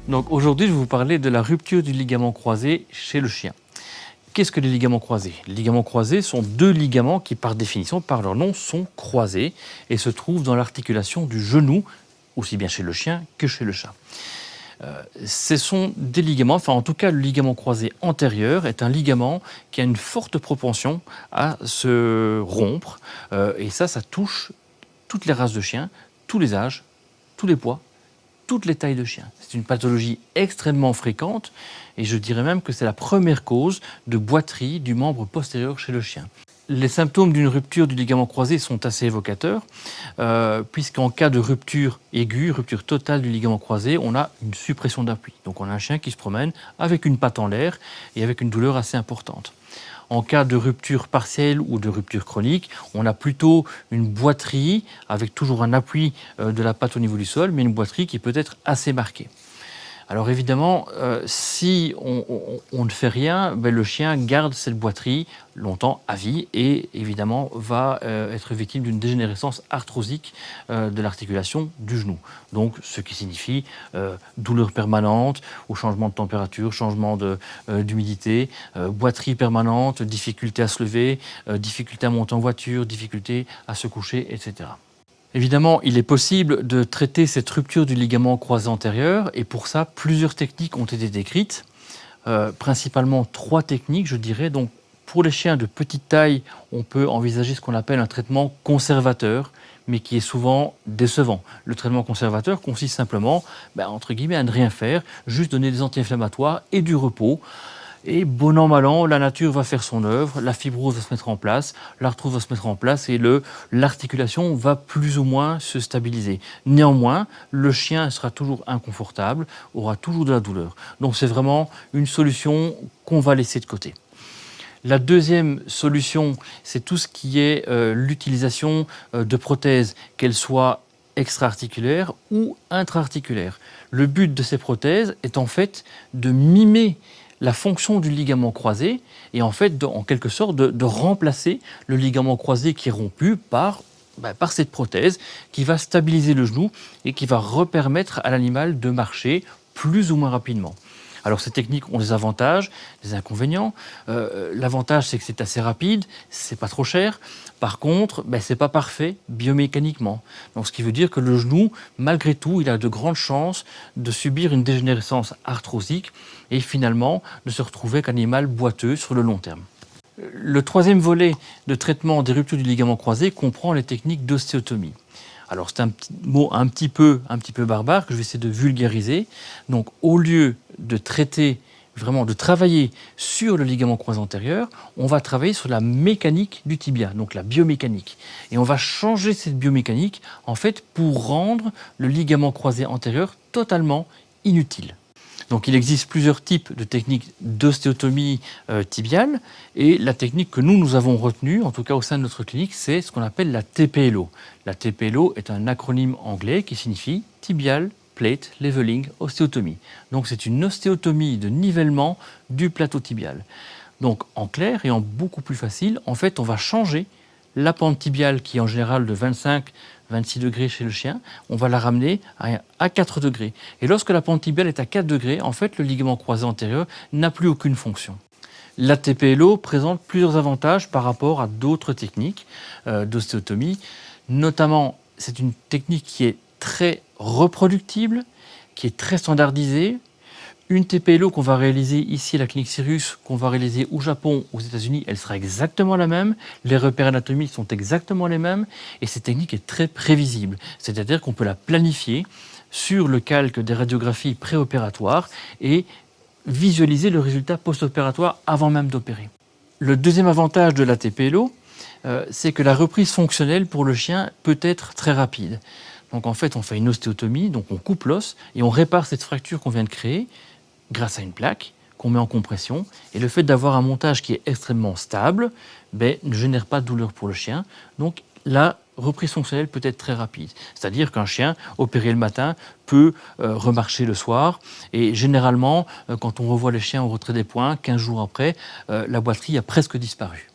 Donc aujourd'hui, je vais vous parler de la rupture du ligament croisé chez le chien. Qu'est-ce que les ligaments croisés? Les ligaments croisés sont deux ligaments qui, par définition, par leur nom, sont croisés et se trouvent dans l'articulation du genou, aussi bien chez le chien que chez le chat. Ce sont des ligaments, enfin en tout cas le ligament croisé antérieur est un ligament qui a une forte propension à se rompre et ça touche toutes les races de chiens, tous les âges, tous les poids, toutes les tailles de chiens. C'est une pathologie extrêmement fréquente et je dirais même que c'est la première cause de boiterie du membre postérieur chez le chien. Les symptômes d'une rupture du ligament croisé sont assez évocateurs, puisqu'en cas de rupture aiguë, rupture totale du ligament croisé, on a une suppression d'appui. Donc on a un chien qui se promène avec une patte en l'air et avec une douleur assez importante. En cas de rupture partielle ou de rupture chronique, on a plutôt une boiterie avec toujours un appui de la patte au niveau du sol, mais une boiterie qui peut être assez marquée. Alors évidemment, si on ne fait rien, le chien garde cette boiterie longtemps à vie et évidemment va être victime d'une dégénérescence arthrosique de l'articulation du genou. Donc ce qui signifie douleur permanente ou changement de température, changement d'humidité, boiterie permanente, difficulté à se lever, difficulté à monter en voiture, difficulté à se coucher, etc. Évidemment, il est possible de traiter cette rupture du ligament croisé antérieur et pour ça, plusieurs techniques ont été décrites, principalement 3 techniques, je dirais. Donc, pour les chiens de petite taille, on peut envisager ce qu'on appelle un traitement conservateur, mais qui est souvent décevant. Le traitement conservateur consiste simplement, entre guillemets, à ne rien faire, juste donner des anti-inflammatoires et du repos. Et bon an, mal an, la nature va faire son œuvre, la fibrose va se mettre en place, l'arthrose va se mettre en place et l'articulation va plus ou moins se stabiliser. Néanmoins, le chien sera toujours inconfortable, aura toujours de la douleur. Donc c'est vraiment une solution qu'on va laisser de côté. La deuxième solution, c'est tout ce qui est l'utilisation de prothèses, qu'elles soient extra-articulaires ou intra-articulaires. Le but de ces prothèses est en fait de mimer la fonction du ligament croisé et en fait, en quelque sorte, de remplacer le ligament croisé qui est rompu par cette prothèse qui va stabiliser le genou et qui va repermettre à l'animal de marcher plus ou moins rapidement. Alors ces techniques ont des avantages, des inconvénients. L'avantage c'est que c'est assez rapide, c'est pas trop cher. Par contre, c'est pas parfait biomécaniquement. Donc ce qui veut dire que le genou, malgré tout, il a de grandes chances de subir une dégénérescence arthrosique et finalement de se retrouver avec un animal boiteux sur le long terme. Le troisième volet de traitement des ruptures du ligament croisé comprend les techniques d'ostéotomie. Alors c'est un mot un petit peu barbare que je vais essayer de vulgariser. Donc au lieu de traiter, vraiment de travailler sur le ligament croisé antérieur, on va travailler sur la mécanique du tibia, donc la biomécanique. Et on va changer cette biomécanique en fait pour rendre le ligament croisé antérieur totalement inutile. Donc il existe plusieurs types de techniques d'ostéotomie tibiale et la technique que nous avons retenue, en tout cas au sein de notre clinique, c'est ce qu'on appelle la TPLO. La TPLO est un acronyme anglais qui signifie Tibial Plate Leveling Osteotomy. Donc c'est une ostéotomie de nivellement du plateau tibial. Donc en clair et en beaucoup plus facile, en fait on va changer la pente tibiale qui est en général de 25-26 degrés chez le chien, on va la ramener à 4 degrés. Et lorsque la pente tibiale est à 4 degrés, en fait, le ligament croisé antérieur n'a plus aucune fonction. La TPLO présente plusieurs avantages par rapport à d'autres techniques d'ostéotomie. Notamment, c'est une technique qui est très reproductible, qui est très standardisée. Une TPLO qu'on va réaliser ici à la clinique Sirius, qu'on va réaliser au Japon, aux États-Unis, elle sera exactement la même. Les repères anatomiques sont exactement les mêmes et cette technique est très prévisible. C'est-à-dire qu'on peut la planifier sur le calque des radiographies préopératoires et visualiser le résultat post-opératoire avant même d'opérer. Le deuxième avantage de la TPLO, c'est que la reprise fonctionnelle pour le chien peut être très rapide. Donc en fait, on fait une ostéotomie, donc on coupe l'os et on répare cette fracture qu'on vient de créer grâce à une plaque qu'on met en compression. Et le fait d'avoir un montage qui est extrêmement stable ne génère pas de douleur pour le chien. Donc la reprise fonctionnelle peut être très rapide. C'est-à-dire qu'un chien opéré le matin peut remarcher le soir. Et généralement, quand on revoit le chien au retrait des points, 15 jours après, la boiterie a presque disparu.